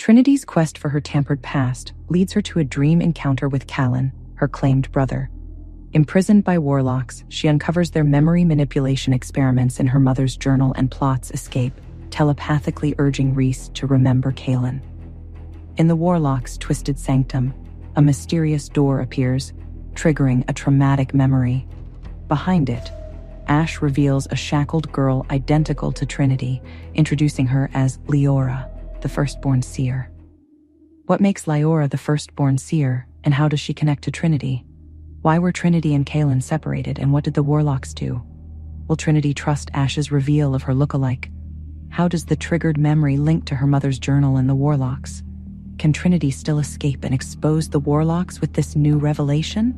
Trinity's quest for her tampered past leads her to a dream encounter with Callan, her claimed brother. Imprisoned by Warlocks, she uncovers their memory manipulation experiments in her mother's journal and plots escape, telepathically urging Reese to remember Callan. In the Warlocks' twisted sanctum, a mysterious door appears, triggering a traumatic memory. Behind it, Ash reveals a shackled girl identical to Trinity, introducing her as Liora, the firstborn Seer. What makes Liora the firstborn Seer, and how does she connect to Trinity? Why were Trinity and Callan separated, and what did the Warlocks do? Will Trinity trust Ash's reveal of her lookalike? How does the triggered memory link to her mother's journal and the Warlocks? Can Trinity still escape and expose the Warlocks with this new revelation?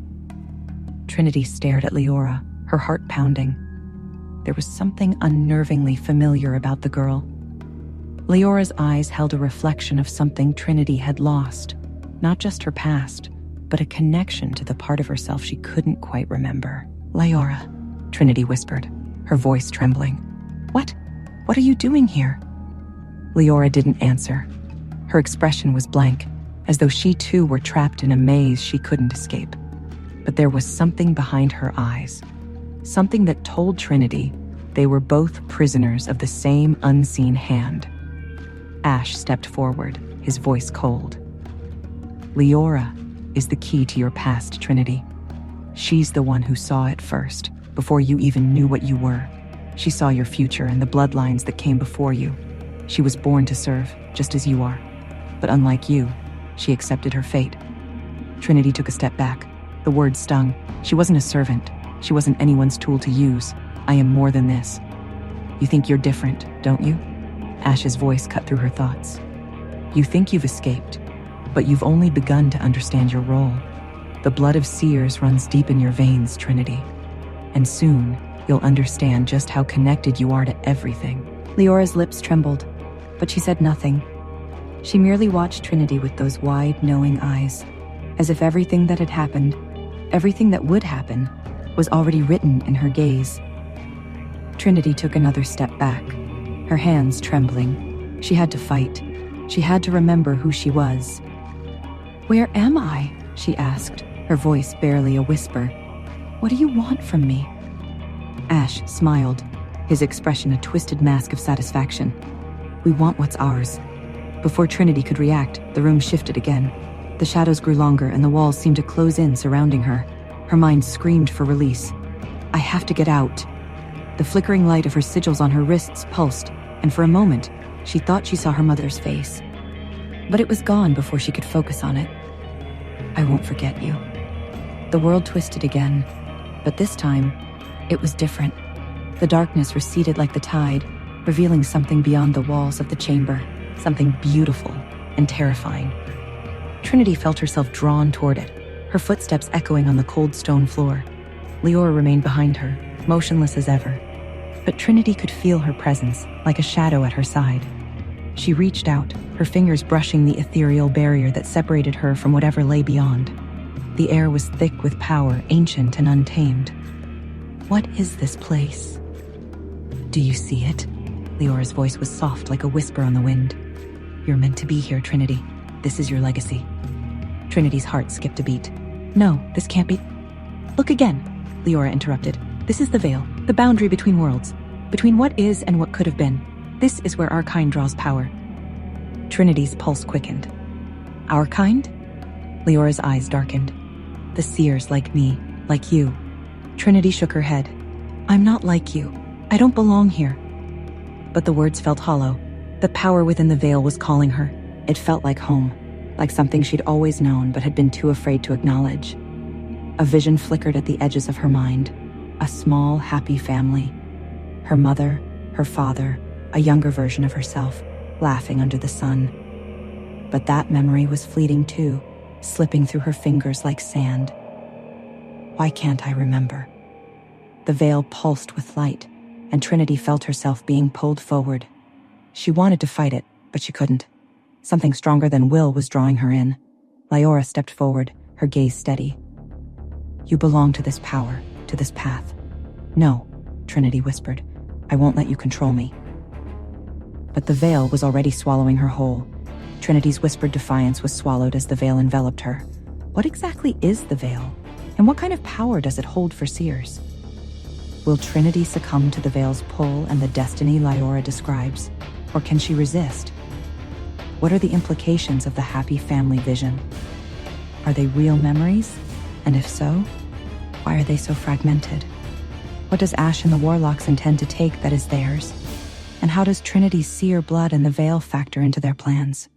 Trinity stared at Liora, her heart pounding. There was something unnervingly familiar about the girl. Leora's eyes held a reflection of something Trinity had lost, not just her past, but a connection to the part of herself she couldn't quite remember. "Liora," Trinity whispered, her voice trembling. What? What are you doing here?" Liora didn't answer. Her expression was blank, as though she too were trapped in a maze she couldn't escape. But there was something behind her eyes, something that told Trinity they were both prisoners of the same unseen hand. Ash stepped forward, his voice cold. "Liora is the key to your past, Trinity. She's the one who saw it first, before you even knew what you were. She saw your future and the bloodlines that came before you. She was born to serve, just as you are. But unlike you, she accepted her fate." Trinity took a step back. The words stung. She wasn't a servant. She wasn't anyone's tool to use. "I am more than this." "You think you're different, don't you?" Ash's voice cut through her thoughts. "You think you've escaped, but you've only begun to understand your role. The blood of Seers runs deep in your veins, Trinity. And soon, you'll understand just how connected you are to everything." Leora's lips trembled, but she said nothing. She merely watched Trinity with those wide, knowing eyes, as if everything that had happened, everything that would happen, was already written in her gaze. Trinity took another step back, her hands trembling. She had to fight. She had to remember who she was. "Where am I?" she asked, her voice barely a whisper. "What do you want from me?" Ash smiled, his expression a twisted mask of satisfaction. "We want what's ours." Before Trinity could react, the room shifted again. The shadows grew longer and the walls seemed to close in, surrounding her. Her mind screamed for release. "I have to get out." The flickering light of her sigils on her wrists pulsed, and for a moment, she thought she saw her mother's face. But it was gone before she could focus on it. "I won't forget you." The world twisted again, but this time, it was different. The darkness receded like the tide, revealing something beyond the walls of the chamber, something beautiful and terrifying. Trinity felt herself drawn toward it, her footsteps echoing on the cold stone floor. Liora remained behind her, motionless as ever. But Trinity could feel her presence, like a shadow at her side. She reached out, her fingers brushing the ethereal barrier that separated her from whatever lay beyond. The air was thick with power, ancient and untamed. "What is this place?" "Do you see it?" Leora's voice was soft like a whisper on the wind. "You're meant to be here, Trinity. This is your legacy." Trinity's heart skipped a beat. "No, this can't be." "Look again," Liora interrupted. "This is the veil, the boundary between worlds, between what is and what could have been. This is where our kind draws power." Trinity's pulse quickened. "Our kind?" Leora's eyes darkened. "The Seers like me, like you." Trinity shook her head. "I'm not like you. I don't belong here." But the words felt hollow. The power within the veil was calling her. It felt like home, like something she'd always known but had been too afraid to acknowledge. A vision flickered at the edges of her mind. A small, happy family. Her mother, her father, a younger version of herself, laughing under the sun. But that memory was fleeting too, slipping through her fingers like sand. Why can't I remember? The veil pulsed with light, and Trinity felt herself being pulled forward. She wanted to fight it, but she couldn't. Something stronger than will was drawing her in. Liora stepped forward, her gaze steady. "You belong to this power, to this path." "No," Trinity whispered. "I won't let you control me." But the veil was already swallowing her whole. Trinity's whispered defiance was swallowed as the veil enveloped her. What exactly is the veil? And what kind of power does it hold for Seers? Will Trinity succumb to the veil's pull and the destiny Liora describes? Or can she resist? What are the implications of the happy family vision? Are they real memories? And if so, why are they so fragmented? What does Ash and the Warlocks intend to take that is theirs? And how does Trinity's Seer blood and the veil factor into their plans?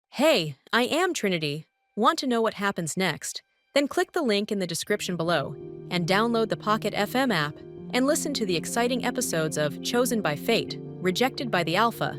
Hey, I am Trinity. Want to know what happens next? Then click the link in the description below and download the Pocket FM app and listen to the exciting episodes of Chosen by Fate, Rejected by the Alpha.